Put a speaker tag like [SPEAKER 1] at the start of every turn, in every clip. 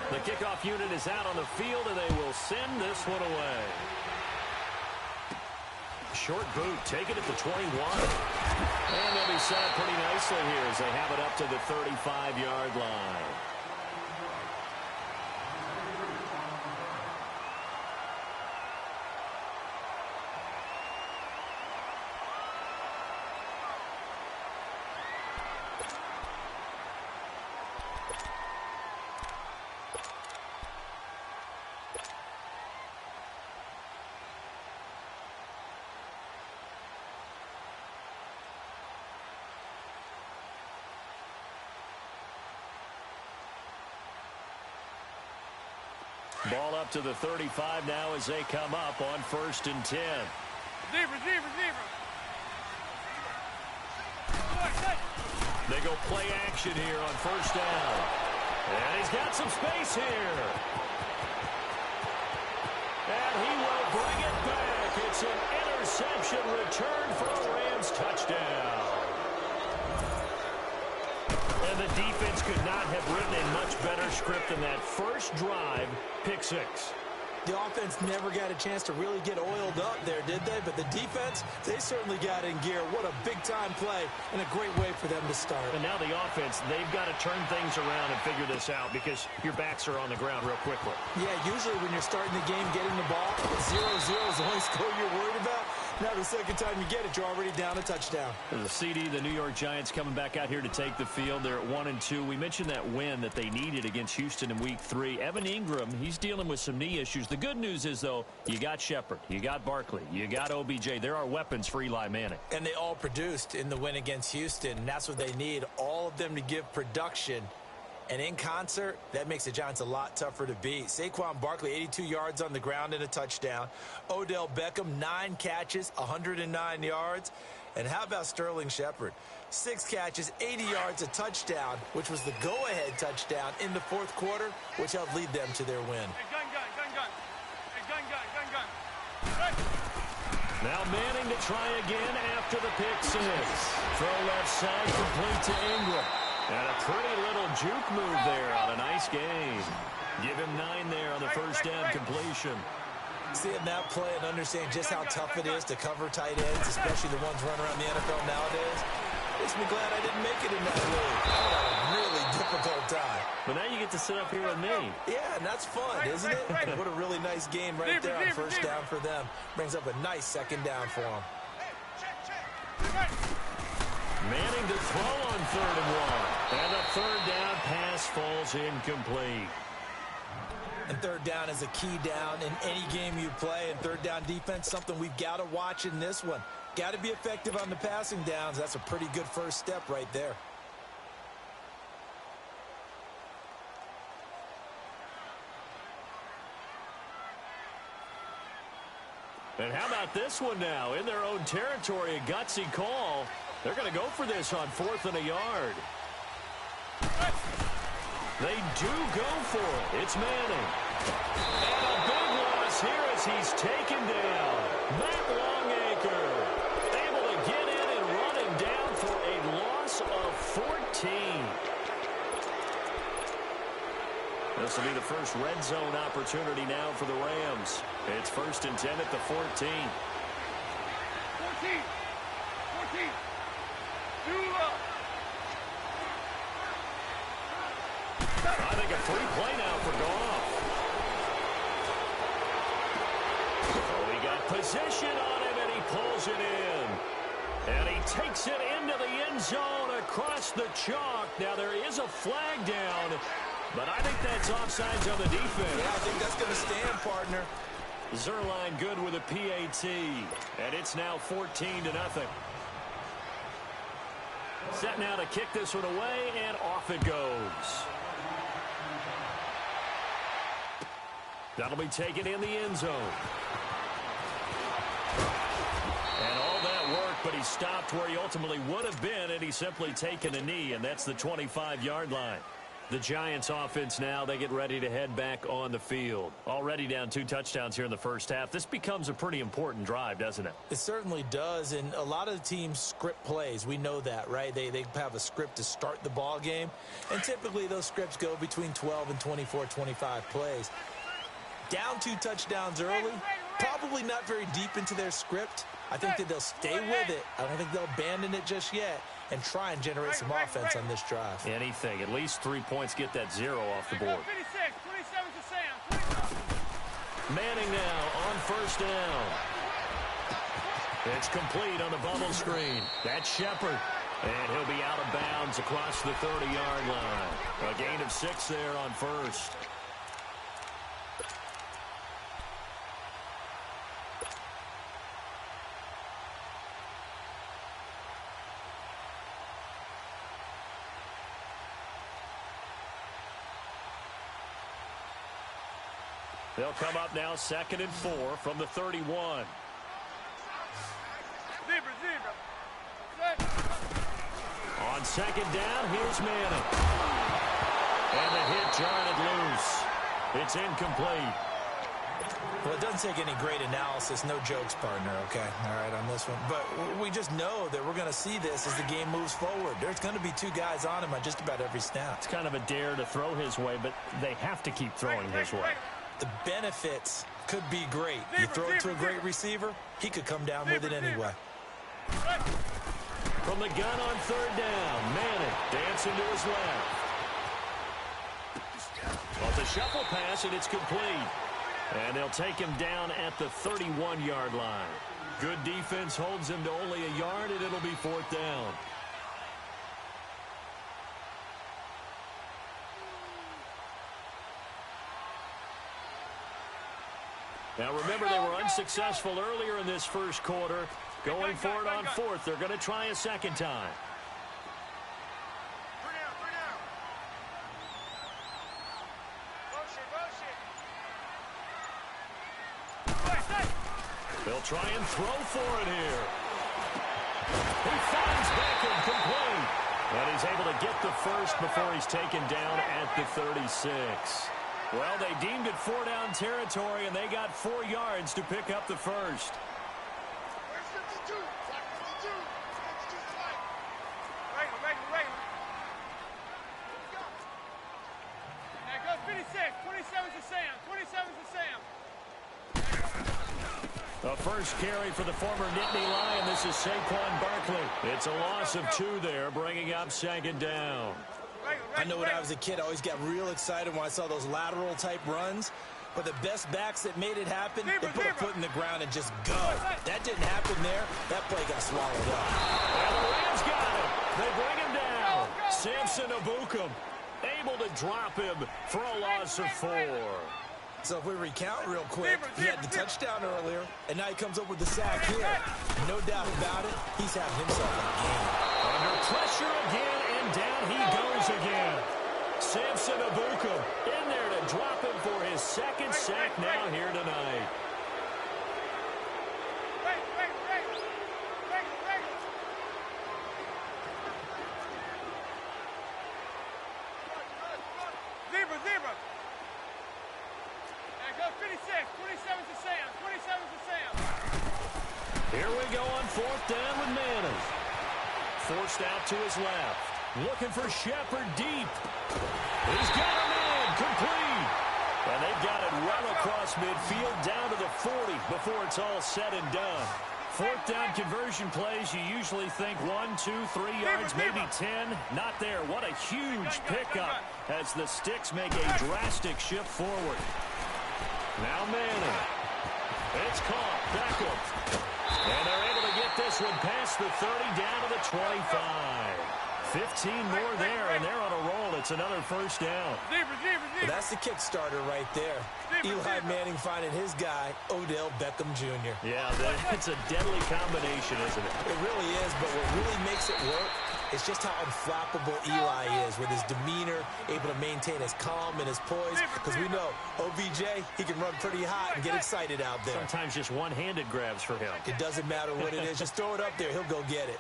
[SPEAKER 1] The kickoff unit is out on the field, and they will send this one away. Short boot, take it at the 21. And they'll be set up pretty nicely here as they have it up to the 35-yard line. Ball up to the 35 now as they come up on 1st and 10.
[SPEAKER 2] Receiver.
[SPEAKER 1] They go play action here on 1st down. And he's got some space here. And he will bring it back. It's an interception return for a Rams touchdown. And the defense could not have written a much better script than that first drive, pick 6.
[SPEAKER 3] The offense never got a chance to really get oiled up there, did they? But the defense, they certainly got in gear. What a big-time play and a great way for them to start.
[SPEAKER 1] And now the offense, they've got to turn things around and figure this out because your backs are on the ground real quickly.
[SPEAKER 3] Yeah, usually when you're starting the game, getting the ball, 0-0 is the only score you're worried about. Now the second time you get it, you're already down a touchdown.
[SPEAKER 1] The CD, the New York Giants coming back out here to take the field. They're at 1-2. We mentioned that win that they needed against Houston in Week 3. Evan Ingram, he's dealing with some knee issues. The good news is, though, you got Shepard, you got Barkley, you got OBJ. There are weapons for Eli Manning.
[SPEAKER 3] And they all produced in the win against Houston, and that's what they need, all of them to give production. And in concert, that makes the Giants a lot tougher to beat. Saquon Barkley, 82 yards on the ground and a touchdown. Odell Beckham, 9 catches, 109 yards. And how about Sterling Shepard? 6 catches, 80 yards, a touchdown, which was the go-ahead touchdown in the 4th quarter, which helped lead them to their win.
[SPEAKER 1] Now Manning to try again after the pick 6. Throw left side, complete to Ingram. And a pretty little juke move there on a nice game. Give him 9 there on the first down completion.
[SPEAKER 3] Seeing that play and understanding just how tough it is to cover tight ends, especially the ones running around the NFL nowadays, makes me glad I didn't make it in that league. I had a really difficult time.
[SPEAKER 1] But now you get to sit up here with me.
[SPEAKER 3] Yeah, and that's fun, isn't it? What a really nice game right there on first down for them. Brings up a nice second down for them.
[SPEAKER 1] Manning to throw on 3rd and 1. And the 3rd down pass falls incomplete.
[SPEAKER 3] And 3rd down is a key down in any game you play. And 3rd down defense, something we've got to watch in this one. Got to be effective on the passing downs. That's a pretty good first step right there.
[SPEAKER 1] And how about this one now? In their own territory, a gutsy call. They're going to go for this on 4th and a yard. They do go for it. It's Manning. And a big loss here as he's taken down. Matt Longacre able to get in and run him down for a loss of 14. This will be the first red zone opportunity now for the Rams. It's 1st and 10 at the 14.
[SPEAKER 2] 14.
[SPEAKER 1] I think a free play now for Goff. Oh, he got position on him, and he pulls it in. And he takes it into the end zone across the chalk. Now, there is a flag down, but I think that's offsides on the defense.
[SPEAKER 3] Yeah, I think that's going to stand, partner.
[SPEAKER 1] Zerline good with a PAT, and it's now 14-0. Set now to kick this one away, and off it goes. That'll be taken in the end zone. And all that work, but he stopped where he ultimately would have been, and he's simply taken a knee, and that's the 25-yard line. The Giants offense now, they get ready to head back on the field. Already down 2 touchdowns here in the first half. This becomes a pretty important drive, doesn't it?
[SPEAKER 3] It certainly does, and a lot of the teams script plays. We know that, right? They have a script to start the ball game, and typically those scripts go between 12 and 24, 25 plays. Down 2 touchdowns early, probably not very deep into their script. I think that they'll stay with it. I don't think they'll abandon it just yet and try and generate some offense on this drive.
[SPEAKER 1] Anything. At least 3 points, get that 0 off the board. Manning now on first down. It's complete on the bubble screen. That's Shepard. And he'll be out of bounds across the 30-yard line. A gain of 6 there on first. They'll come up now 2nd and 4 from the 31. On 2nd down, here's Manning. And the hit jarred loose. It's incomplete.
[SPEAKER 3] Well, it doesn't take any great analysis. No jokes, partner, okay? All right, on this one. But we just know that we're going to see this as the game moves forward. There's going to be 2 guys on him on just about every snap.
[SPEAKER 1] It's kind of a dare to throw his way, but they have to keep throwing his way.
[SPEAKER 3] The benefits could be great. You throw it to a great receiver, he could come down with it anyway.
[SPEAKER 1] From the gun on 3rd down, Manning dancing to his left. Off the shuffle pass, and it's complete. And they'll take him down at the 31-yard line. Good defense holds him to only a yard, and it'll be 4th down. Now, remember, they were unsuccessful earlier in this first quarter. Going for it on 4th. They're going to try a 2nd time. They'll try and throw for it here. He finds Beckham complete. And he's able to get the first before he's taken down at the 36. Well, they deemed it 4-down territory, and they got 4 yards to pick up the first. A first carry for the former Nittany Lion. This is Saquon Barkley. It's a loss of 2 there, bringing up 2nd down.
[SPEAKER 3] I know when I was a kid, I always got real excited when I saw those lateral-type runs. But the best backs that made it happen, they put a foot in the ground and just go. That didn't happen there. That play got swallowed up.
[SPEAKER 1] And the Rams got him. They bring him down. Samson Ebukam able to drop him for a loss of 4.
[SPEAKER 3] So if we recount real quick, he had the touchdown earlier, and now he comes up with the sack here. No doubt about it, he's having himself a game.
[SPEAKER 1] Under pressure again, and down he goes again. Samson Ebukam in there to drop him for his 2nd sack now here tonight.
[SPEAKER 2] Zebra. And go 56. 27's to Sam. 27's to Sam.
[SPEAKER 1] Here we go on 4th down with Manning. Forced out to his left. Looking for Shepard deep. He's got a man complete. And they've got it well across midfield down to the 40 before it's all said and done. 4th down conversion plays, you usually think 1, 2, 3 yards, maybe 10. Not there. What a huge pickup as the Sticks make a drastic shift forward. Now Manning. It's caught. Beckham. And they're able to get this one past the 30 down to the 25. 15 more there, and they're on a roll. It's another first down.
[SPEAKER 3] Well, that's the kickstarter right there. Eli Manning finding his guy, Odell Beckham Jr.
[SPEAKER 1] Yeah, it's a deadly combination, isn't it?
[SPEAKER 3] It really is, but what really makes it work is just how unflappable Eli is with his demeanor, able to maintain his calm and his poise, because we know OBJ, he can run pretty hot and get excited out there.
[SPEAKER 1] Sometimes just one-handed grabs for him.
[SPEAKER 3] It doesn't matter what it is. Just throw it up there. He'll go get it.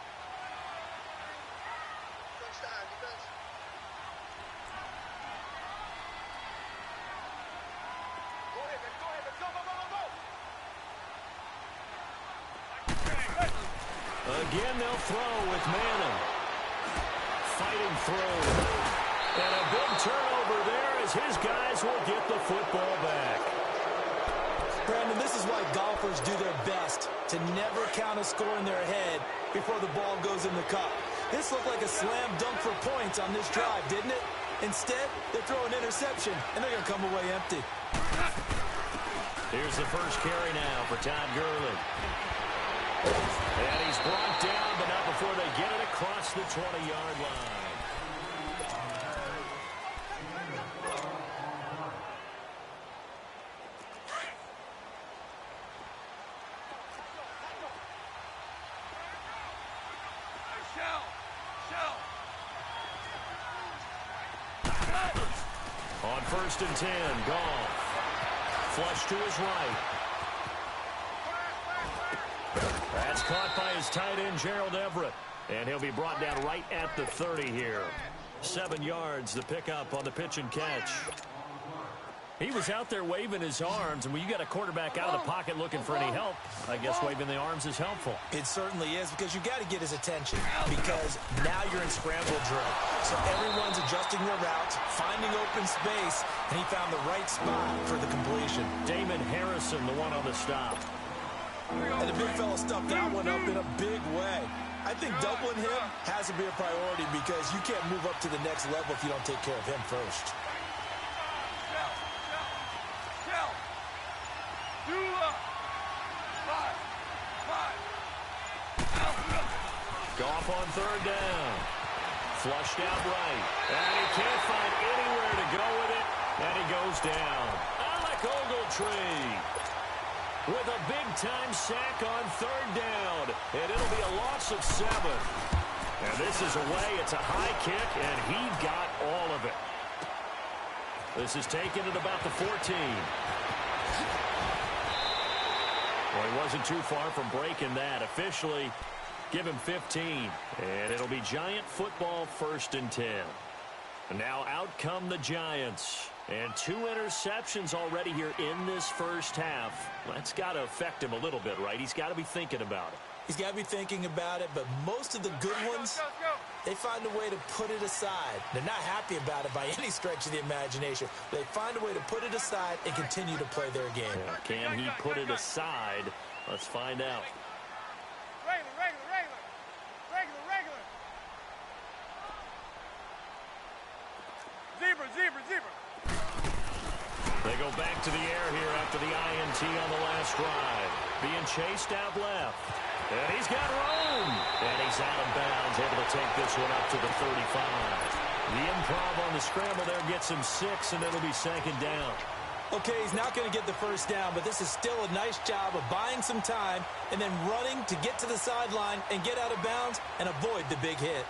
[SPEAKER 1] Again, they'll throw with Manning. Fighting through. And a big turnover there as his guys will get the football back.
[SPEAKER 3] Brandon, this is why golfers do their best to never count a score in their head before the ball goes in the cup. This looked like a slam dunk for points on this drive, didn't it? Instead, they throw an interception, and they're going to come away empty.
[SPEAKER 1] Here's the first carry now for Todd Gurley. And he's brought down, but not before they get it across the 20-yard line. On 1st and 10, Goff. Flush to his right. That's caught by his tight end, Gerald Everett. And he'll be brought down right at the 30 here. 7 yards, the pickup on the pitch and catch. He was out there waving his arms, and when you got a quarterback out of the pocket looking for any help, I guess waving the arms is helpful.
[SPEAKER 3] It certainly is, because you got to get his attention, because now you're in scramble drill. So everyone's adjusting their routes, finding open space, and he found the right spot for the completion.
[SPEAKER 1] Damon Harrison, the one on the stop.
[SPEAKER 3] And the big fella stuffed that one up in a big way. I think doubling him has to be a priority, because you can't move up to the next level if you don't take care of him first.
[SPEAKER 1] Goff on 3rd down. Flushed out right. And he can't find anywhere to go with it. And he goes down. Alec Ogletree with a big-time sack on 3rd down. And it'll be a loss of 7. And this is away. It's a high kick, and he got all of it. This is taken at about the 14. Well, he wasn't too far from breaking that. Officially, give him 15. And it'll be Giant football 1st and 10. And now out come the Giants. And 2 interceptions already here in this first half. That's got to affect him a little bit, right? He's got to be thinking about it.
[SPEAKER 3] He's got to be thinking about it, but most of the good ones, they find a way to put it aside. They're not happy about it by any stretch of the imagination. They find a way to put it aside and continue to play their game.
[SPEAKER 1] Yeah, can he put it aside? Let's find out.
[SPEAKER 2] Zebra.
[SPEAKER 1] They go back to the air here after the INT on the last drive. Being chased out left. And he's got room. And he's out of bounds, able to take this one up to the 35. The improv on the scramble there gets him 6, and it'll be 2nd down.
[SPEAKER 3] Okay, he's not going to get the first down, but this is still a nice job of buying some time and then running to get to the sideline and get out of bounds and avoid the big hit.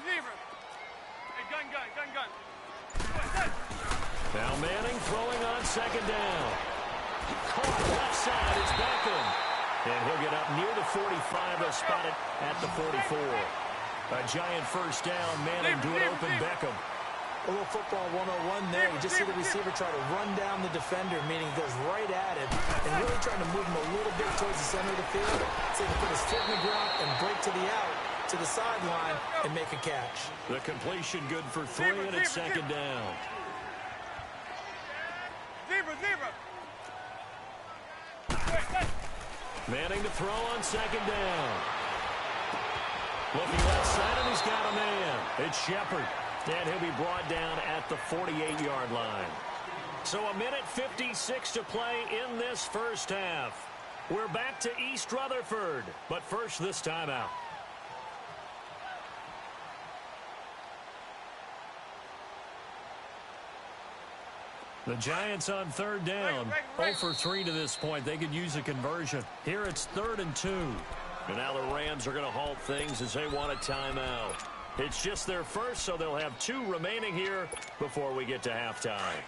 [SPEAKER 2] Zebra. Hey, gun.
[SPEAKER 1] Now Manning throwing on 2nd down. Caught left side, it's Beckham. And he'll get up near the 45. They'll spot it at the 44. A Giant 1st down. Manning doing open Beckham.
[SPEAKER 3] A little football 101 there. You just see the receiver try to run down the defender, meaning he goes right at him and really trying to move him a little bit towards the center of the field. So he can put his foot in the ground and break to the out, to the sideline, and make a catch.
[SPEAKER 1] The completion good for 3, and it's 2nd down.
[SPEAKER 2] Zebra.
[SPEAKER 1] Manning to throw on 2nd down. Looking left side, and he's got a man. It's Shepard. And he'll be brought down at the 48-yard line. So 1:56 to play in this first half. We're back to East Rutherford, but first this timeout. The Giants on 3rd down. 0 for 3 to this point. They could use a conversion. Here it's 3rd and 2. And now the Rams are going to halt things as they want a timeout. It's just their first, so they'll have 2 remaining here before we get to halftime.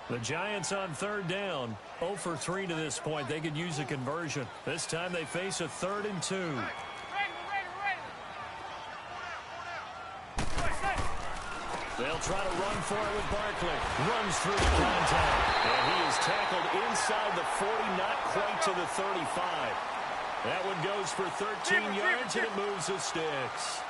[SPEAKER 1] The Giants on third down. 0 for 3 to this point. They could use a conversion. This time they face a 3rd and 2. They'll try to run for it with Barkley. Runs through the contact. And he is tackled inside the 40, not quite to the 35. That one goes for 13 yards, and it moves the sticks.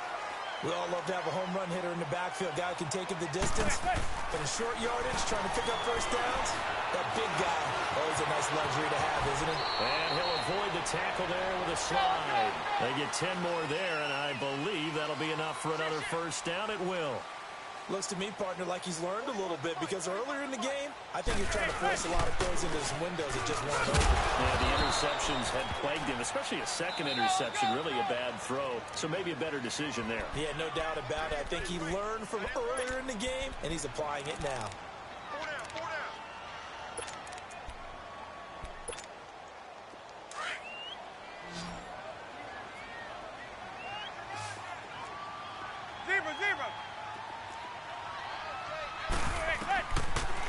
[SPEAKER 3] We all love to have a home run hitter in the backfield. Guy can take it the distance. But in short yardage, trying to pick up first downs, that big guy, always a nice luxury to have, isn't it?
[SPEAKER 1] And he'll avoid the tackle there with a slide. They get 10 more there, and I believe that'll be enough for another first down. It will.
[SPEAKER 3] Looks to me, partner, like he's learned a little bit, because earlier in the game, I think he was trying to force a lot of throws into his windows that just weren't open.
[SPEAKER 1] Yeah, the interceptions had plagued him, especially a second interception, really a bad throw. So maybe a better decision there.
[SPEAKER 3] Yeah, no doubt about it. I think he learned from earlier in the game, and he's applying it now.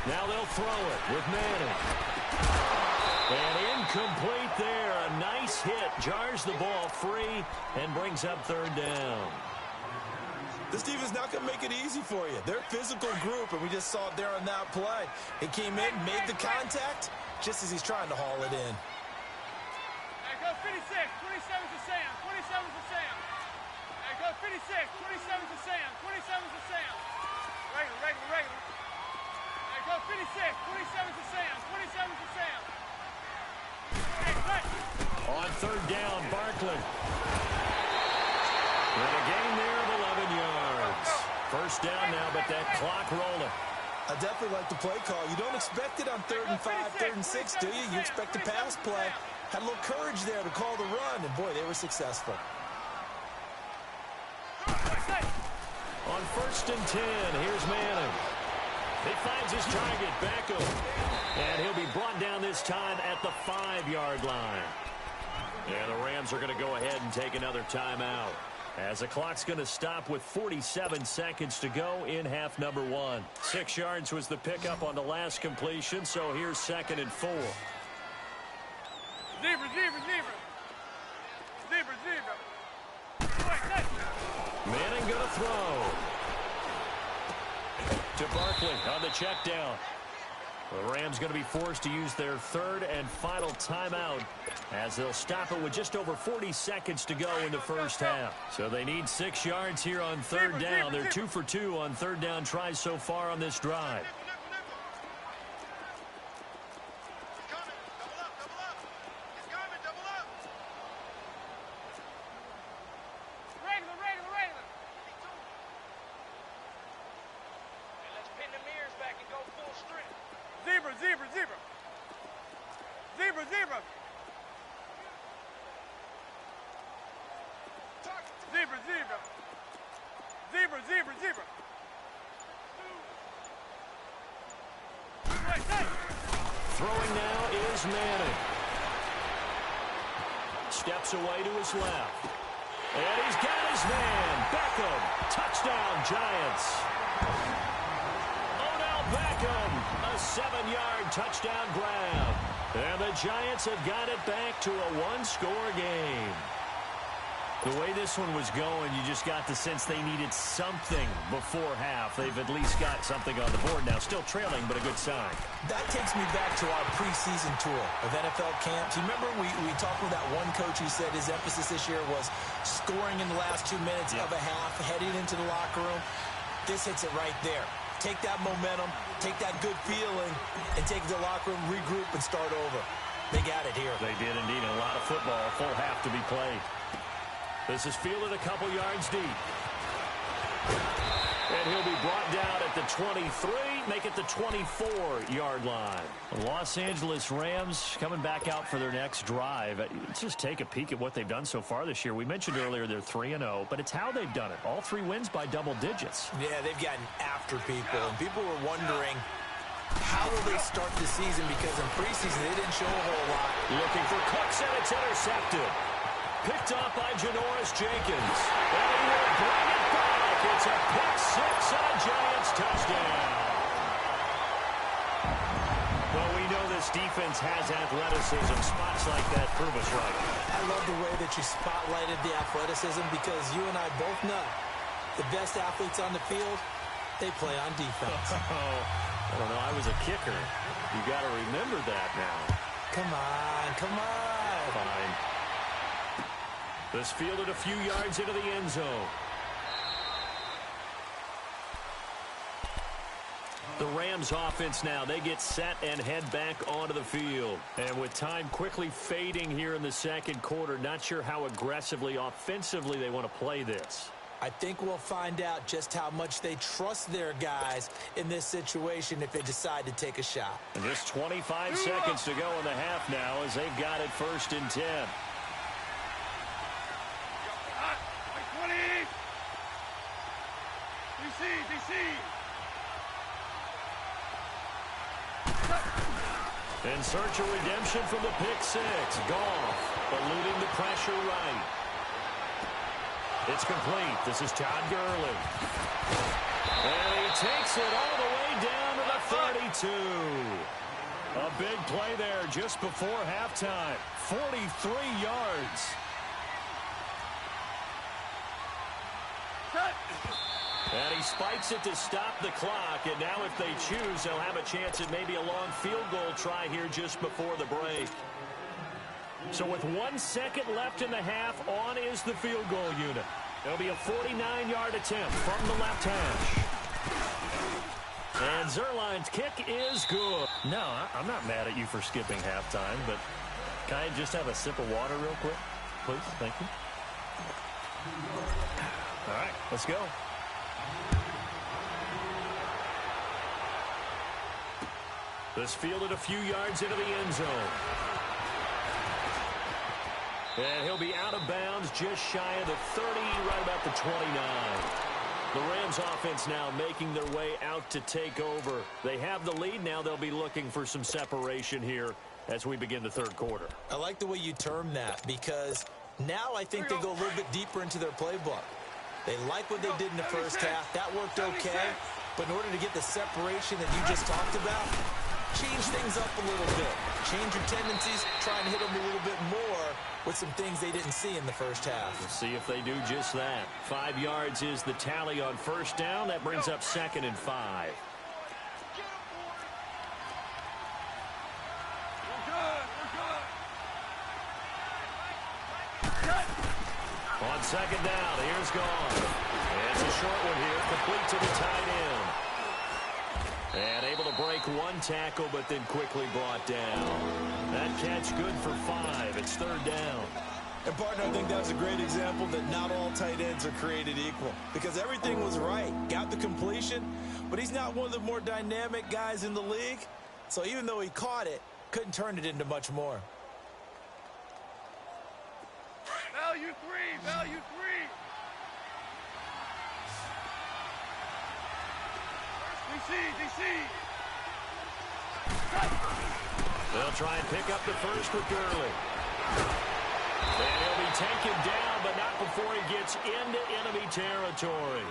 [SPEAKER 1] Now they'll throw it with Manning. And incomplete there. A nice hit. Jars the ball free and brings up third down.
[SPEAKER 3] This defense not going to make it easy for you. They're a physical group, and we just saw it there on that play. He came in, made the contact, just as he's trying to haul it in.
[SPEAKER 2] Hey, go 56. 27 to Sam. 27 to Sam. Hey, go 56. 27 to Sam. 27 to Sam. Regular. Hey, go 56. 27 to Sam. 27 to Sam. Hey, cut.
[SPEAKER 1] On third down, Barkley. And a gain there of 11 yards. First down now, but that clock rolling.
[SPEAKER 3] I definitely like the play call. You don't expect it on 3rd and 5, 3rd and 6, do you? You expect a pass play. Had a little courage there to call the run, and boy, they were successful.
[SPEAKER 1] On 1st and 10, here's Manning. He finds his target, Beckham. And he'll be brought down this time at the 5-yard line. And the Rams are going to go ahead and take another timeout, as the clock's going to stop with 47 seconds to go in half number 1. 6 yards was the pickup on the last completion, so here's 2nd and 4.
[SPEAKER 2] Zebra.
[SPEAKER 1] Manning going to throw. To Barkley on the check down. The Rams going to be forced to use their 3rd and final timeout, as they'll stop it with just over 40 seconds to go in the first half. So they need 6 yards here on 3rd down. They're 2 for 2 on 3rd down tries so far on this drive.
[SPEAKER 2] Zebra.
[SPEAKER 1] Throwing now is Manning. Steps away to his left. And he's got his man. Beckham. Touchdown, Giants. Odell Beckham. A 7-yard touchdown grab. And the Giants have got it back to a 1-score game. The way this one was going, you just got the sense they needed something before half. They've at least got something on the board now. Still trailing, but a good sign.
[SPEAKER 3] That takes me back to our preseason tour of NFL camps. You remember we talked with that one coach who said his emphasis this year was scoring in the last 2 minutes of a half, heading into the locker room. This hits it right there. Take that momentum, take that good feeling, and take it to the locker room, regroup, and start over. They got it here.
[SPEAKER 1] They did indeed. A lot of football, a full half to be played. This is fielded a couple yards deep. And he'll be brought down at the 23, make it the 24-yard line. The Los Angeles Rams coming back out for their next drive. Let's just take a peek at what they've done so far this year. We mentioned earlier they're 3-0, but it's how they've done it. All 3 wins by double digits.
[SPEAKER 3] Yeah, they've gotten after people, and people were wondering how will they start the season, because in preseason they didn't show a whole lot.
[SPEAKER 1] Looking for Cooks, and it's intercepted. Picked up by Janoris Jenkins. And he will bring it back. It's a pick 6 and a Giants touchdown. this defense has athleticism. Spots like that prove us right.
[SPEAKER 3] I love the way that you spotlighted the athleticism because you and I both know the best athletes on the field, they play on defense.
[SPEAKER 1] I don't know. I was a kicker. You got to remember that now.
[SPEAKER 3] Come on, come on.
[SPEAKER 1] Fine. This fielded a few yards into the end zone. The Rams offense now, they get set and head back onto the field. And with time quickly fading here in the second quarter, not sure how aggressively, offensively they want to play this.
[SPEAKER 3] I think we'll find out just how much they trust their guys in this situation if they decide to take a shot.
[SPEAKER 1] And just 25 seconds to go in the half now as they've got it 1st and 10.
[SPEAKER 2] Hot. 20. DC.
[SPEAKER 1] In search of redemption from the pick six. Goff eluding the pressure right. It's complete. This is Todd Gurley. And he takes it all the way down to the 32. A big play there just before halftime. 43 yards. And he spikes it to stop the clock. And now if they choose, they'll have a chance at maybe a long field goal try here just before the break. So with 1 second left in the half, on is the field goal unit. It'll be a 49-yard attempt from the left hash. And Zerline's kick is good. No, I'm not mad at you for skipping halftime, but can I just have a sip of water real quick? Please, thank you. All right, let's go. This fielded a few yards into the end zone. And he'll be out of bounds just shy of the 30, right about the 29. The Rams offense now making their way out to take over. They have the lead. Now they'll be looking for some separation here as we begin the third quarter.
[SPEAKER 3] I like the way you term that because now I think they go a little bit deeper into their playbook. They like what they did in the first half. That worked okay. But in order to get the separation that you just talked about, change things up a little bit. Change your tendencies, try and hit them a little bit more with some things they didn't see in the first half.
[SPEAKER 1] We'll see if they do just that. 5 yards is the tally on first down. That brings up 2nd and 5. On 2nd down, here's Goff. It's a short one here, complete to the tight end. And able to break 1 tackle, but then quickly brought down. That catch good for 5. It's 3rd down.
[SPEAKER 3] And, partner, I think that's a great example that not all tight ends are created equal. Because everything was right. Got the completion, but he's not one of the more dynamic guys in the league. So even though he caught it, couldn't turn it into much more.
[SPEAKER 2] Value 3. DC.
[SPEAKER 1] They'll try and pick up the first with Gurley. And he'll be taken down, but not before he gets into enemy territory.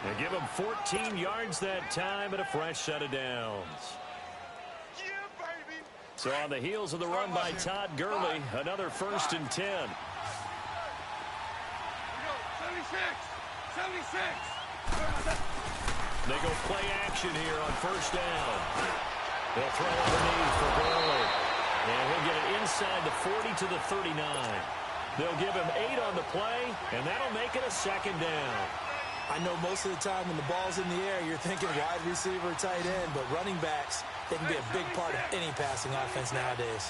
[SPEAKER 1] They give him 14 yards that time and a fresh set of downs. So on the heels of the run by Todd Gurley, another 1st and 10.
[SPEAKER 2] 76.
[SPEAKER 1] They go play action here on 1st down. They'll throw underneath for Gurley. And he'll get it inside the 40 to the 39. They'll give him 8 on the play, and that'll make it a 2nd down.
[SPEAKER 3] I know most of the time when the ball's in the air, you're thinking wide receiver, tight end, but running backs, they can be a big part of any passing offense nowadays.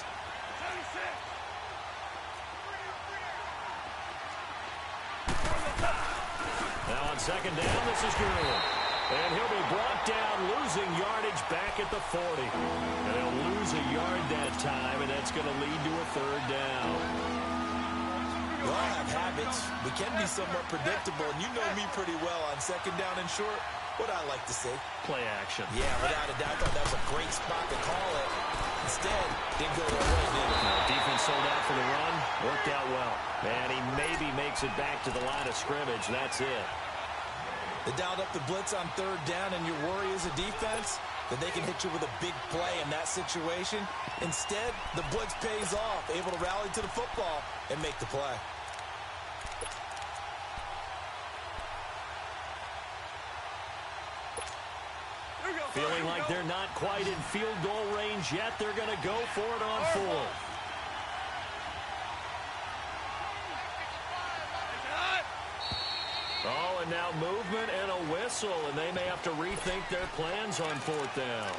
[SPEAKER 1] Now on 2nd down, this is Gurley. And he'll be brought down, losing yardage back at the 40. And he'll lose a yard that time, and that's going to lead to a 3rd down.
[SPEAKER 3] We all have habits. We can be somewhat predictable, and you know me pretty well on 2nd down and short. What I like to see.
[SPEAKER 1] Play action.
[SPEAKER 3] Yeah, without a doubt. I thought that was a great spot to call it. Instead, didn't go their way, did it?
[SPEAKER 1] Defense sold out for the run. Worked out well. And he maybe makes it back to the line of scrimmage. That's it.
[SPEAKER 3] They dialed up the blitz on third down, and your worry as a defense that they can hit you with a big play in that situation. Instead, the blitz pays off, able to rally to the football and make the play.
[SPEAKER 1] Feeling like they're not quite in field goal range yet. They're going to go for it on fourth. Oh, and now movement and a whistle, and they may have to rethink their plans on fourth down.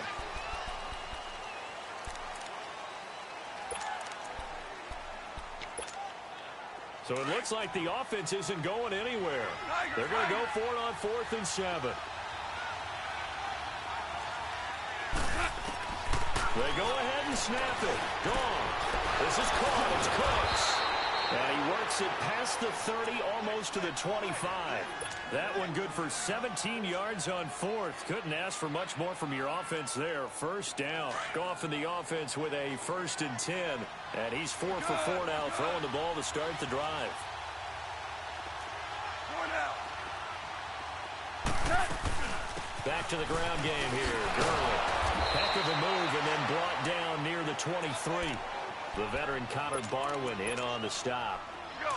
[SPEAKER 1] So it looks like the offense isn't going anywhere. They're going to go for it on 4th and 7. They go ahead and snap it. Gone. This is caught. It's Cooks. And he works it past the 30, almost to the 25. That one good for 17 yards on 4th. Couldn't ask for much more from your offense there. First down. Goff in the offense with a 1st and 10. And he's 4 for 4 now, throwing the ball to start the drive. Back to the ground game here. Gurley. Heck of a move and then brought down near the 23. The veteran Connor Barwin in on the stop.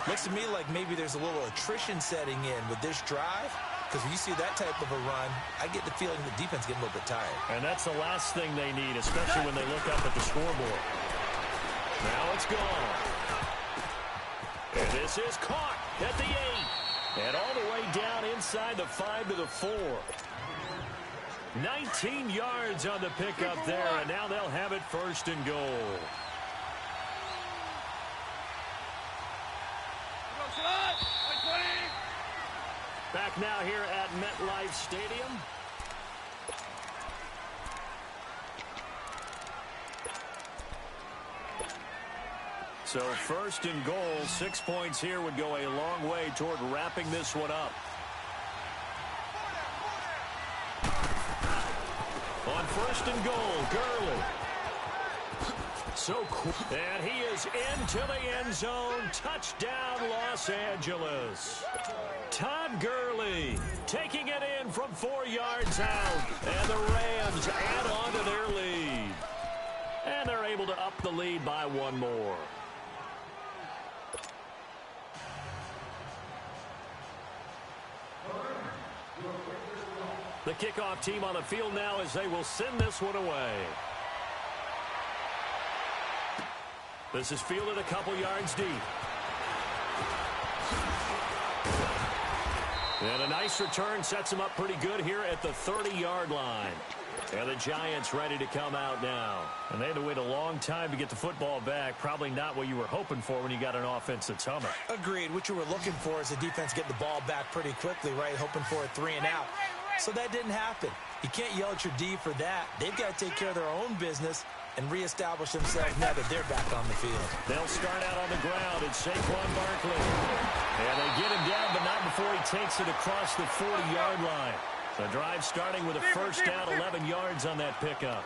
[SPEAKER 3] Looks to me like maybe there's a little attrition setting in with this drive, because when you see that type of a run, I get the feeling the defense getting a little bit tired.
[SPEAKER 1] And that's the last thing they need, especially when they look up at the scoreboard. Now it's gone. And this is caught at the 8. And all the way down inside the 5 to the 4. 19 yards on the pickup there, and now they'll have it 1st and goal. Back now here at MetLife Stadium. So 1st and goal, 6 points here would go a long way toward wrapping this one up. On 1st and goal, Gurley. So cool. And he is into the end zone. Touchdown, Los Angeles. Todd Gurley taking it in from 4 yards out. And the Rams add on to their lead. And they're able to up the lead by 1 more. The kickoff team on the field now as they will send this one away. This is fielded a couple yards deep. And a nice return sets them up pretty good here at the 30-yard line. And the Giants ready to come out now. And they had to wait a long time to get the football back. Probably not what you were hoping for when you got an offense that's humming.
[SPEAKER 3] Agreed. What you were looking for is the defense getting the ball back pretty quickly, right? Hoping for a 3 and out. So that didn't happen. You can't yell at your D for that. They've got to take care of their own business and reestablish themselves now that they're back on the field.
[SPEAKER 1] They'll start out on the ground. It's Saquon Barkley. And they get him down, but not before he takes it across the 40-yard line. The drive starting with a first down, 11 yards on that pickup.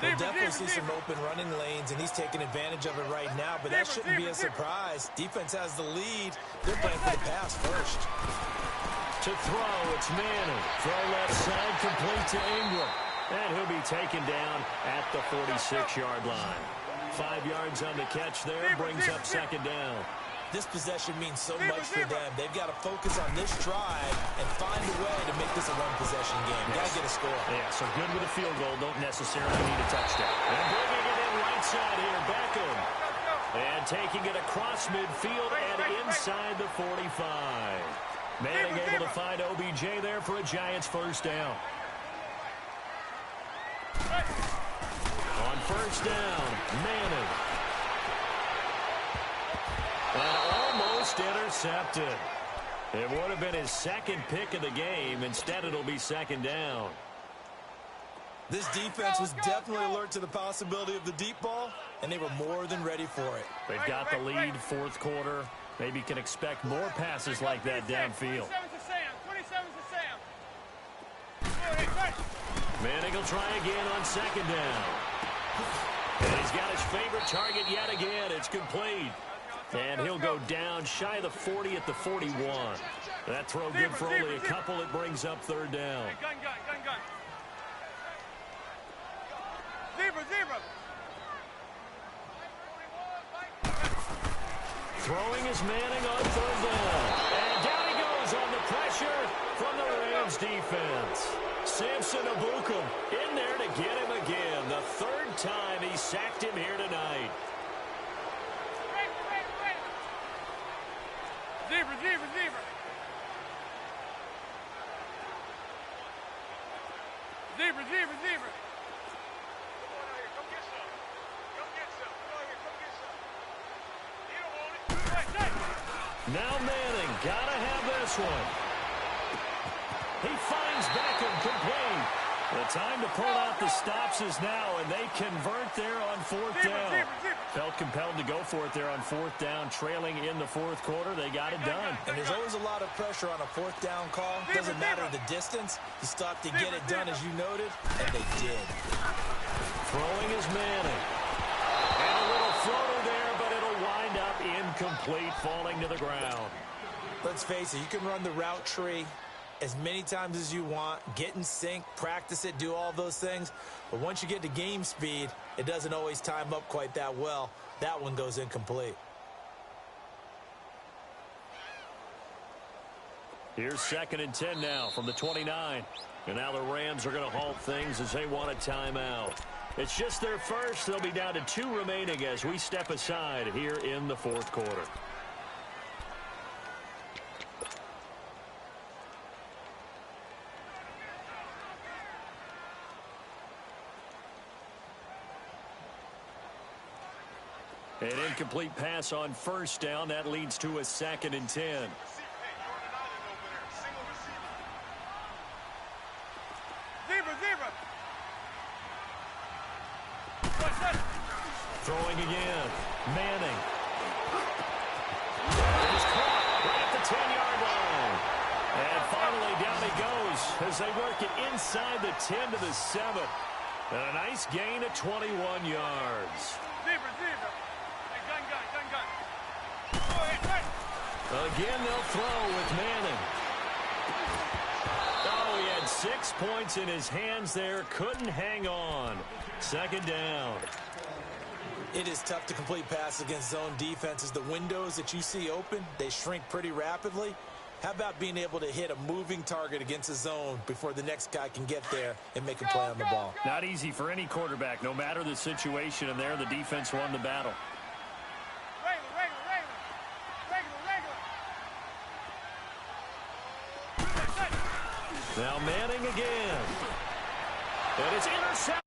[SPEAKER 3] We'll definitely see some open running lanes, and he's taking advantage of it right now, but that shouldn't be a surprise. Defense has the lead. They're playing for the pass first.
[SPEAKER 1] To throw, it's Manning. Throw left side, complete to Ingram. And he'll be taken down at the 46-yard line. 5 yards on the catch there, brings up 2nd down.
[SPEAKER 3] This possession means so much for them. They've got to focus on this drive and find a way to make this a one-possession game. Got to get a score.
[SPEAKER 1] Yeah, so good with a field goal. Don't necessarily need a touchdown. And bringing it in right side here, Beckham. And taking it across midfield and inside the 45. Manning able to find OBJ there for a Giants first down. On first down, Manning. And almost intercepted. It would have been his 2nd pick of the game. Instead, it'll be 2nd down.
[SPEAKER 3] This defense was definitely alert to the possibility of the deep ball, and they were more than ready for it.
[SPEAKER 1] They've got the lead 4th quarter. Maybe can expect more passes like that downfield. Manning will try again on 2nd down. And he's got his favorite target yet again. It's complete. And he'll go down shy of the 40 at the 41. That throw good for only a couple. It brings up third down.
[SPEAKER 2] Gun. Zebra.
[SPEAKER 1] Throwing is Manning on third down. And down he goes on the pressure from the Rams defense. Samson Abukum in there to get him again. The third time he sacked him here tonight.
[SPEAKER 2] Zebra. Come get some. Come get some. You don't want it.
[SPEAKER 1] Now Manning, gotta have this one. He finds Beckham complete. The time to pull out the stops is now, and they convert there on fourth down. Felt compelled to go for it there on fourth down, trailing in the fourth quarter. They got it done.
[SPEAKER 3] And there's always a lot of pressure on a fourth down call. Doesn't matter the distance. You stop to get it done, as you noted, and they did.
[SPEAKER 1] Throwing is Manning. And a little floater there, but it'll wind up incomplete, falling to the ground.
[SPEAKER 3] Let's face it, you can run the route tree as many times as you want, get in sync, practice it, do all those things. But once you get to game speed, it doesn't always time up quite that well. That one goes incomplete.
[SPEAKER 1] Here's 2nd and 10 now from the 29. And now the Rams are going to halt things as they want a timeout. It's just their first. They'll be down to 2 remaining as we step aside here in the fourth quarter. An incomplete pass on first down. That leads to a 2nd and 10.
[SPEAKER 2] Zebra.
[SPEAKER 1] Throwing again. Manning. He's caught right at the 10-yard line. And finally down he goes as they work it inside the 10 to the 7. And a nice gain of 21 yards.
[SPEAKER 2] Zebra. Hey, gun.
[SPEAKER 1] Again, they'll throw with Manning. Oh, he had 6 points in his hands there. Couldn't hang on. 2nd down.
[SPEAKER 3] It is tough to complete passes against zone defenses. The windows that you see open, they shrink pretty rapidly. How about being able to hit a moving target against a zone before the next guy can get there and make a play on the ball?
[SPEAKER 1] Not easy for any quarterback, no matter the situation, and there the defense won the battle.
[SPEAKER 2] Regular.
[SPEAKER 1] Now Manning again. And it's intercepted.